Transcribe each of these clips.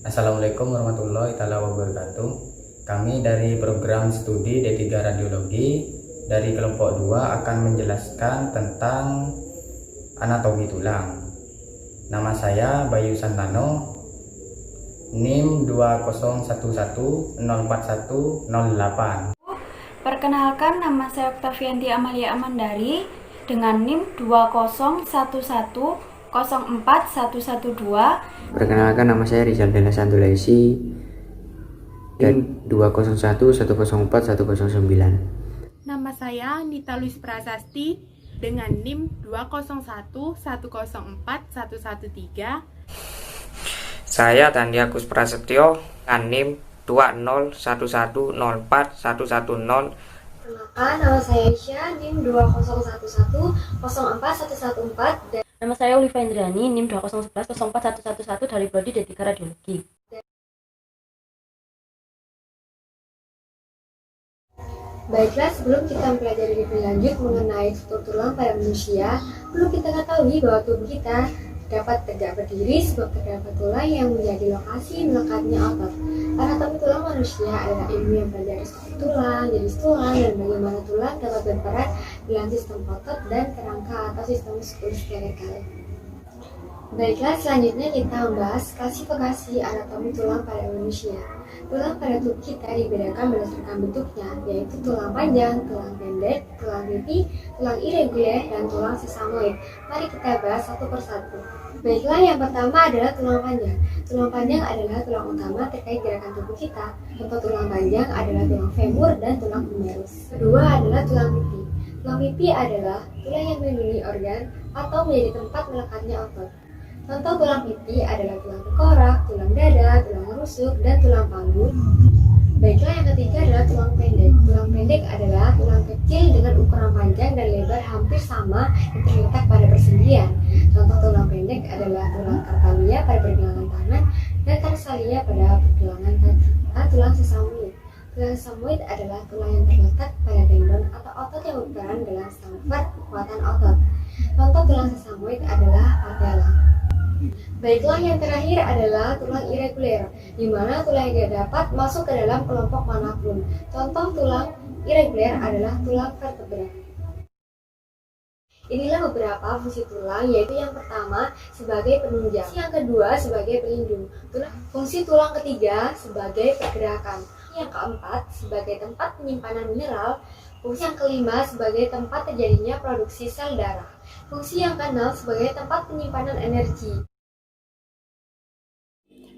Assalamualaikum warahmatullahi wabarakatuh. Kami dari program studi D3 Radiologi dari kelompok 2 akan menjelaskan tentang anatomi tulang. Nama saya Bayu Santano, NIM 201104108. Perkenalkan, nama saya Oktavianti Amalia Amandari dengan NIM 20110404112. Perkenalkan, nama saya Rizal Dana Santulaisi dan 201104109. Nama saya Nita Luis Prasasti dengan NIM 201104113. Saya Dandiakus Prasetyo dengan NIM 201104110. Perkenalkan, nama saya Isya, NIM 201104114. Dan nama saya Oliva Indrani, NIM 201104111 dari Prodi D3 Radiologi. Baiklah, sebelum kita mempelajari lebih lanjut mengenai struktur tulang pada manusia, perlu kita ketahui bahwa tubuh kita dapat tegak berdiri sebab terdapat tulang yang menjadi lokasi melekatnya otot. Anatomi tulang manusia adalah ilmu yang belajar struktur tulang, jenis tulang, dan bagaimana tulang dapat berperan dalam sistem otot dan kerangka atau sistem muskuloskeletal. Baiklah, selanjutnya kita membahas klasifikasi anatomi tulang pada manusia. Tulang pada tubuh kita dibedakan berdasarkan bentuknya, yaitu tulang panjang, tulang pendek, tulang pipi, tulang irregular, dan tulang sesamoid. Mari kita bahas satu persatu. Baiklah, yang pertama adalah tulang panjang. Tulang panjang adalah tulang utama terkait gerakan tubuh kita. Contoh tulang panjang adalah tulang femur dan tulang humerus. Kedua adalah tulang pipi. Tulang pipi adalah tulang yang melindungi organ atau menjadi tempat melekatnya otot. Contoh tulang pipi adalah tulang tengkorak, tulang dada, tulang rusuk, dan tulang panggul. Baiklah, yang ketiga adalah tulang pendek. Tulang pendek adalah tulang kecil dengan ukuran panjang dan lebar hampir sama yang terletak pada persendian. Contoh tulang pendek adalah tulang carpallia pada pergelangan tangan dan tarsalia pada pergelangan kaki. Tulang sesamoid. Tulang sesamoid adalah tulang yang terletak pada tendon atau otot yang berperan dalam standar kekuatan otot. Contoh tulang sesamoid adalah patella. Baiklah, yang terakhir adalah tulang irregular, di mana tulang yang tidak dapat masuk ke dalam kelompok manapun. Contoh tulang irregular adalah tulang vertebra. Inilah beberapa fungsi tulang, yaitu yang pertama sebagai penunjang, yang kedua sebagai pelindung, fungsi tulang ketiga sebagai pergerakan, yang keempat sebagai tempat penyimpanan mineral, fungsi yang kelima sebagai tempat terjadinya produksi sel darah, fungsi yang keenam sebagai tempat penyimpanan energi.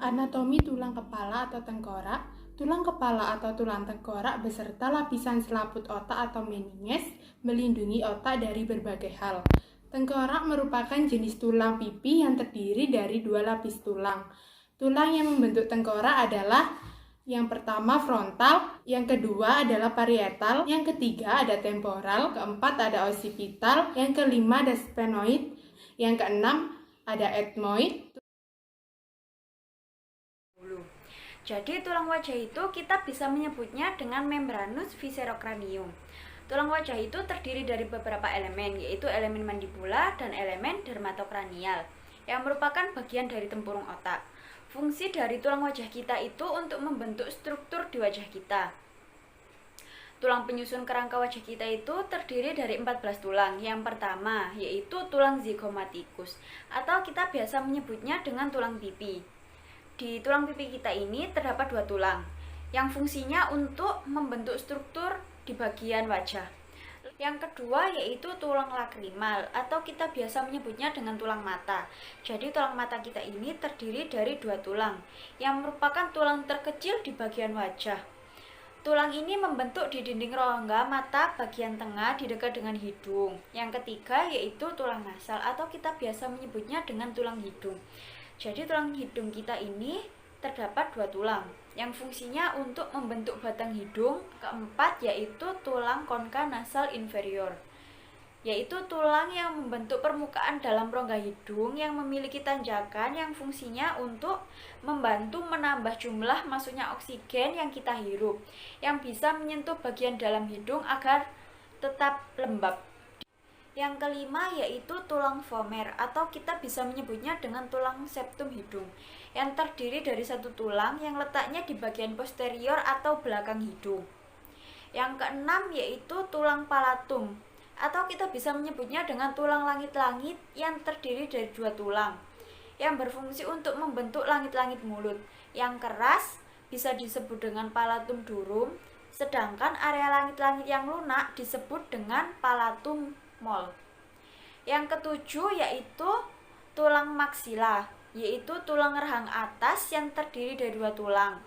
Anatomi tulang kepala atau tengkorak. Tulang kepala atau tulang tengkorak beserta lapisan selaput otak atau meninges melindungi otak dari berbagai hal. Tengkorak merupakan jenis tulang pipi yang terdiri dari dua lapis tulang. Tulang yang membentuk tengkorak adalah yang pertama frontal, yang kedua adalah parietal, yang ketiga ada temporal, keempat ada occipital, yang kelima ada sphenoid, yang keenam ada ethmoid. Jadi tulang wajah itu kita bisa menyebutnya dengan membranus viscerocranium. Tulang wajah itu terdiri dari beberapa elemen, yaitu elemen mandibula dan elemen dermatokranial, yang merupakan bagian dari tempurung otak. Fungsi dari tulang wajah kita itu untuk membentuk struktur di wajah kita. Tulang penyusun kerangka wajah kita itu terdiri dari 14 tulang. Yang pertama yaitu tulang zygomaticus, atau kita biasa menyebutnya dengan tulang pipi. Di tulang pipi kita ini terdapat dua tulang yang fungsinya untuk membentuk struktur di bagian wajah. Yang kedua yaitu tulang lakrimal, atau kita biasa menyebutnya dengan tulang mata. Jadi tulang mata kita ini terdiri dari dua tulang yang merupakan tulang terkecil di bagian wajah. Tulang ini membentuk di dinding rongga mata bagian tengah di dekat dengan hidung. Yang ketiga yaitu tulang nasal, atau kita biasa menyebutnya dengan tulang hidung. Jadi tulang hidung kita ini terdapat dua tulang yang fungsinya untuk membentuk batang hidung. Keempat yaitu tulang konka nasal inferior, yaitu tulang yang membentuk permukaan dalam rongga hidung yang memiliki tanjakan yang fungsinya untuk membantu menambah jumlah masuknya oksigen yang kita hirup, yang bisa menyentuh bagian dalam hidung agar tetap lembab. Yang kelima yaitu tulang vomer atau kita bisa menyebutnya dengan tulang septum hidung yang terdiri dari satu tulang yang letaknya di bagian posterior atau belakang hidung. Yang keenam yaitu tulang palatum atau kita bisa menyebutnya dengan tulang langit-langit yang terdiri dari dua tulang yang berfungsi untuk membentuk langit-langit mulut. Yang keras bisa disebut dengan palatum durum, sedangkan area langit-langit yang lunak disebut dengan palatum mol. Yang ketujuh yaitu tulang maksila, yaitu tulang rahang atas yang terdiri dari dua tulang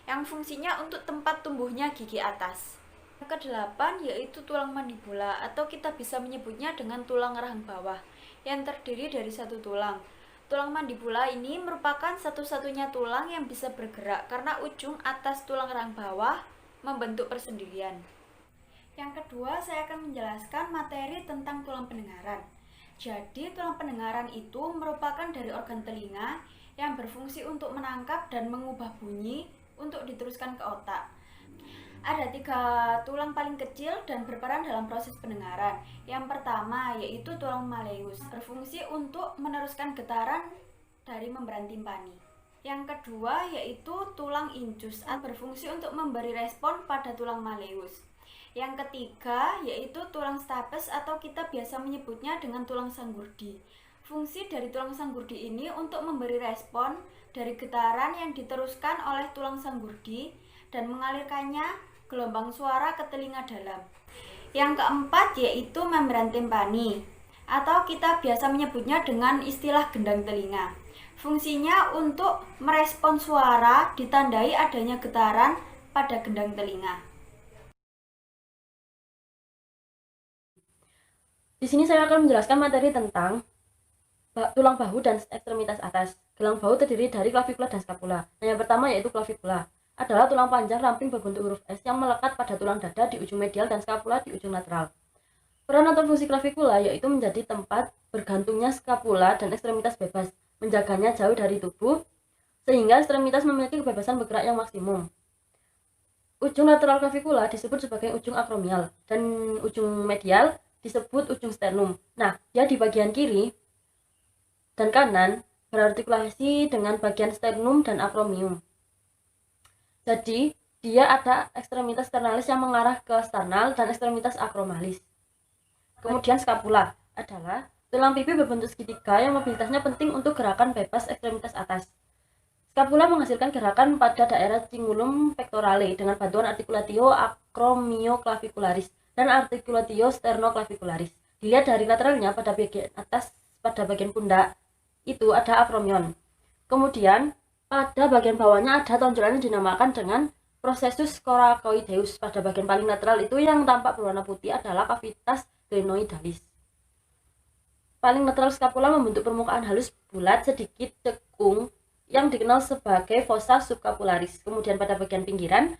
yang fungsinya untuk tempat tumbuhnya gigi atas. Yang kedelapan yaitu tulang mandibula atau kita bisa menyebutnya dengan tulang rahang bawah yang terdiri dari satu tulang. Tulang mandibula ini merupakan satu-satunya tulang yang bisa bergerak karena ujung atas tulang rahang bawah membentuk persendirian. Yang kedua, saya akan menjelaskan materi tentang tulang pendengaran. Jadi, tulang pendengaran itu merupakan dari organ telinga yang berfungsi untuk menangkap dan mengubah bunyi untuk diteruskan ke otak. Ada 3 tulang paling kecil dan berperan dalam proses pendengaran. Yang pertama yaitu tulang malleus, berfungsi untuk meneruskan getaran dari membran timpani. Yang kedua yaitu tulang incus, berfungsi untuk memberi respon pada tulang malleus. Yang ketiga yaitu tulang stapes atau kita biasa menyebutnya dengan tulang sanggurdi. Fungsi dari tulang sanggurdi ini untuk memberi respon dari getaran yang diteruskan oleh tulang sanggurdi dan mengalirkannya gelombang suara ke telinga dalam. Yang keempat yaitu membran timpani atau kita biasa menyebutnya dengan istilah gendang telinga. Fungsinya untuk merespon suara ditandai adanya getaran pada gendang telinga. Di sini saya akan menjelaskan materi tentang tulang bahu dan ekstremitas atas. Gelang bahu terdiri dari klavikula dan skapula. Nah, yang pertama yaitu klavikula. Adalah tulang panjang ramping berbentuk huruf S yang melekat pada tulang dada di ujung medial dan skapula di ujung lateral. Peran atau fungsi klavikula yaitu menjadi tempat bergantungnya skapula dan ekstremitas bebas, menjaganya jauh dari tubuh, sehingga ekstremitas memiliki kebebasan bergerak yang maksimum. Ujung lateral klavikula disebut sebagai ujung akromial, dan ujung medial disebut ujung sternum. Nah, dia di bagian kiri dan kanan berartikulasi dengan bagian sternum dan akromium. Jadi, dia ada ekstremitas sternalis yang mengarah ke sternal dan ekstremitas akromalis. Kemudian skapula adalah tulang pipi berbentuk segitiga yang mobilitasnya penting untuk gerakan bebas ekstremitas atas. Skapula menghasilkan gerakan pada daerah cingulum pectorale dengan bantuan articulatio acromioclavicularis dan articulatio sternoclavicularis. Dilihat dari lateralnya pada bagian atas, pada bagian pundak itu ada akromion. Kemudian pada bagian bawahnya ada tonjolan yang dinamakan dengan processus coracoideus. Pada bagian paling lateral itu yang tampak berwarna putih adalah cavitas glenoidalis. Paling lateral skapula membentuk permukaan halus bulat sedikit cekung yang dikenal sebagai fossa subscapularis. Kemudian pada bagian pinggiran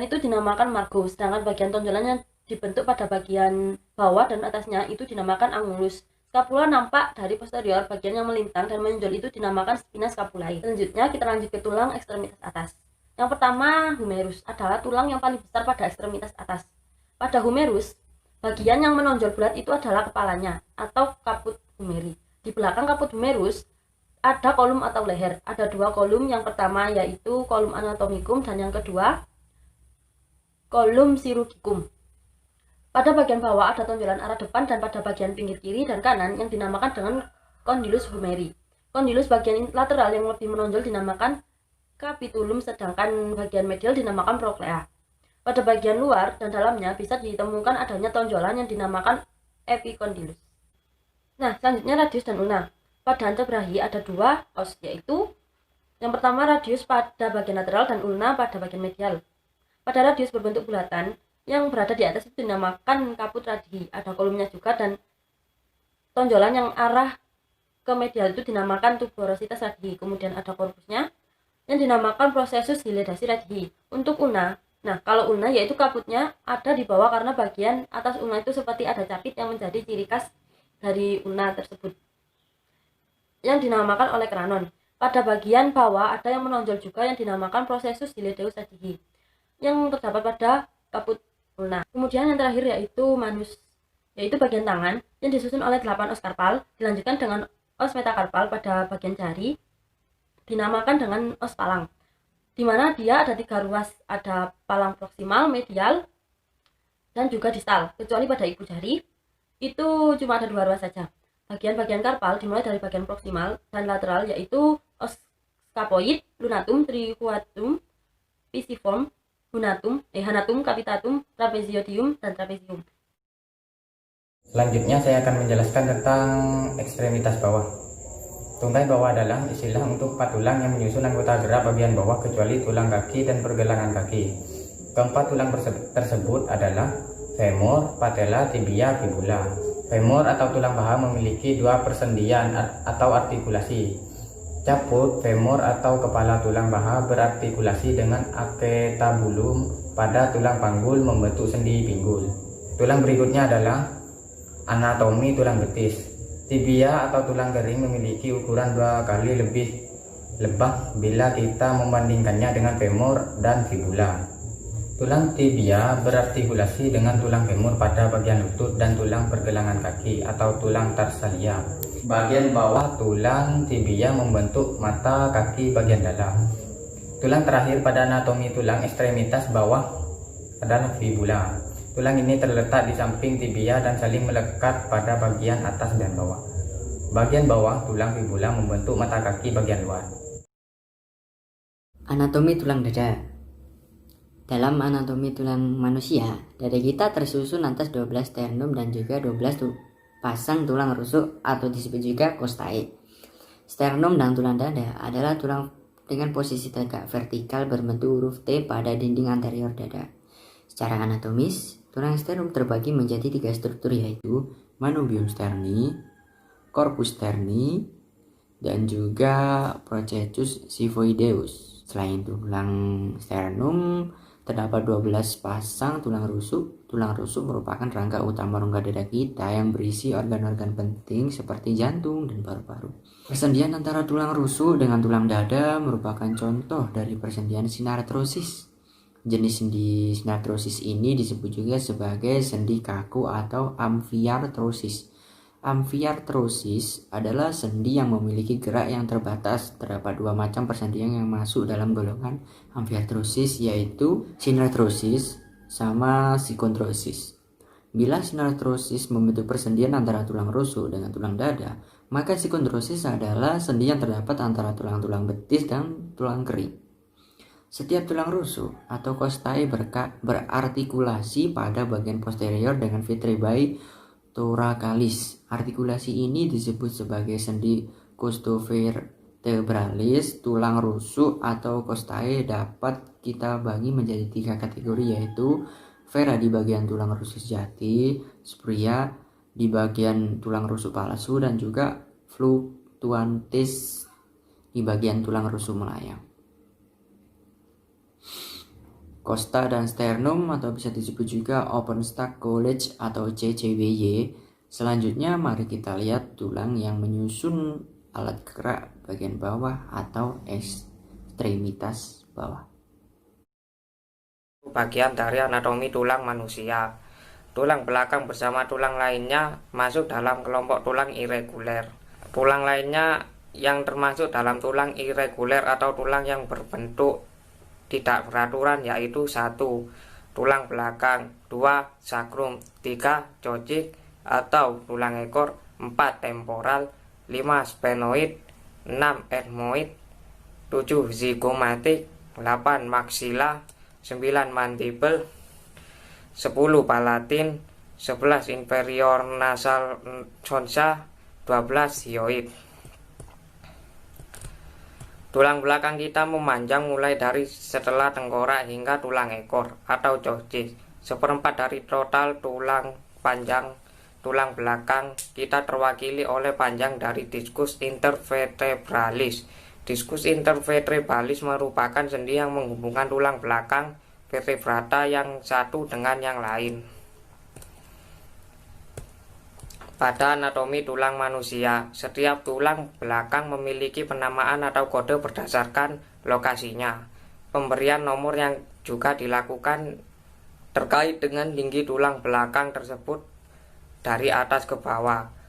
itu dinamakan margo, sedangkan bagian tonjolan yang dibentuk pada bagian bawah dan atasnya itu dinamakan angulus. Skapula nampak dari posterior, bagian yang melintang dan menonjol itu dinamakan spina scapulae. Selanjutnya kita lanjut ke tulang ekstremitas atas. Yang pertama, humerus adalah tulang yang paling besar pada ekstremitas atas. Pada humerus, bagian yang menonjol bulat itu adalah kepalanya atau caput humeri. Di belakang caput humerus ada kolum atau leher. Ada 2 kolum, yang pertama yaitu kolum anatomicum dan yang kedua kolum chirurgicum. Pada bagian bawah ada tonjolan arah depan dan pada bagian pinggir kiri dan kanan yang dinamakan dengan condylus humeri. Condylus bagian lateral yang lebih menonjol dinamakan capitulum, sedangkan bagian medial dinamakan proclea. Pada bagian luar dan dalamnya bisa ditemukan adanya tonjolan yang dinamakan epicondylus. Nah, selanjutnya radius dan ulna. Pada antebrachi ada 2 os, yaitu yang pertama radius pada bagian lateral dan ulna pada bagian medial. Pada radius berbentuk bulatan yang berada di atas itu dinamakan caput radii, ada kolumnya juga, dan tonjolan yang arah ke medial itu dinamakan tuberositas radii. Kemudian ada korpusnya yang dinamakan processus hiledasi radii. Untuk ulna, nah kalau ulna yaitu caputnya ada di bawah karena bagian atas ulna itu seperti ada capit yang menjadi ciri khas dari ulna tersebut yang dinamakan olecranon. Pada bagian bawah ada yang menonjol juga yang dinamakan processus hiledeus radii yang terdapat pada caput ulna. Kemudian yang terakhir yaitu manus. yaitu bagian tangan yang disusun oleh 8 os karpal, dilanjutkan dengan os metakarpal pada bagian jari, dinamakan dengan os palang, di mana dia ada 3 ruas, ada palang proksimal, medial, dan juga distal. Kecuali pada ibu jari, itu cuma ada 2 ruas saja. Bagian-bagian karpal dimulai dari bagian proksimal dan lateral, yaitu os scapoid, lunatum, triquatum, pisiform, hanatum, capitatum, trapeziodium, dan trapezium. Selanjutnya saya akan menjelaskan tentang ekstremitas bawah. Tungkai bawah adalah istilah untuk 4 tulang yang menyusun anggota gerak bagian bawah kecuali tulang kaki dan pergelangan kaki. Keempat tulang tersebut adalah femur, patella, tibia, fibula. Femur atau tulang paha memiliki 2 persendian atau artikulasi. Caput femur atau kepala tulang paha berartikulasi dengan acetabulum pada tulang panggul membentuk sendi pinggul. Tulang berikutnya adalah anatomi tulang betis. Tibia atau tulang kering memiliki ukuran 2 kali lebih lebah bila kita membandingkannya dengan femur dan fibula. Tulang tibia berartikulasi dengan tulang femur pada bagian lutut dan tulang pergelangan kaki atau tulang tarsalia. Bagian bawah tulang tibia membentuk mata kaki bagian dalam. Tulang terakhir pada anatomi tulang ekstremitas bawah adalah fibula. Tulang ini terletak di samping tibia dan saling melekat pada bagian atas dan bawah. Bagian bawah tulang fibula membentuk mata kaki bagian luar. Anatomi tulang dada. Dalam anatomi tulang manusia, dada kita tersusun atas 12 sternum dan juga 12 pasang tulang rusuk atau disebut juga costae. Sternum dan tulang dada adalah tulang dengan posisi tegak vertikal berbentuk huruf T pada dinding anterior dada. Secara anatomis, tulang sternum terbagi menjadi 3 struktur, yaitu manubrium sterni, corpus sterni, dan juga procesus xiphoideus. Selain tulang sternum, terdapat 12 pasang tulang rusuk. Tulang rusuk merupakan rangka utama rongga dada kita yang berisi organ-organ penting seperti jantung dan paru-paru. Persendian antara tulang rusuk dengan tulang dada merupakan contoh dari persendian sinartrosis. Jenis sendi sinartrosis ini disebut juga sebagai sendi kaku atau amfiartrosis. Amfiartrosis adalah sendi yang memiliki gerak yang terbatas. Terdapat 2 macam persendian yang masuk dalam golongan amfiartrosis, yaitu sinartrosis sama psikontrosis. Bila sinartrosis membentuk persendian antara tulang rusuk dengan tulang dada, maka psikontrosis adalah sendi yang terdapat antara tulang-tulang betis dan tulang kering. Setiap tulang rusuk atau costae berartikulasi pada bagian posterior dengan vertebrae thoracalis. Artikulasi ini disebut sebagai sendi costovertebralis. Tulang rusuk atau costae dapat kita bagi menjadi 3 kategori, yaitu vera di bagian tulang rusuk sejati, spria di bagian tulang rusuk palsu, dan juga fluctuantis di bagian tulang rusuk melayang. Costa dan sternum atau bisa disebut juga open stack college atau CCBY. Selanjutnya mari kita lihat tulang yang menyusun alat gerak bagian bawah atau ekstremitas bawah. Bagian dari anatomi tulang manusia. Tulang belakang bersama tulang lainnya masuk dalam kelompok tulang irreguler. Tulang lainnya yang termasuk dalam tulang irreguler atau tulang yang berbentuk tidak beraturan yaitu 1. Tulang belakang, 2. Sacrum, 3. Coccyx atau tulang ekor, 4. Temporal, 5. Sphenoid, 6. ethmoid, 7. zygomatic, 8. Maxilla, 9. mandible, 10. palatin, 11. inferior nasal concha, 12. hyoid. Tulang belakang kita memanjang mulai dari setelah tengkorak hingga tulang ekor atau coccyx. 1/4 dari total tulang panjang tulang belakang kita terwakili oleh panjang dari discus intervertebralis. Discus intervertebralis merupakan sendi yang menghubungkan tulang belakang vertebrata yang satu dengan yang lain. Pada anatomi tulang manusia, setiap tulang belakang memiliki penamaan atau kode berdasarkan lokasinya. Pemberian nomor yang juga dilakukan terkait dengan tinggi tulang belakang tersebut dari atas ke bawah.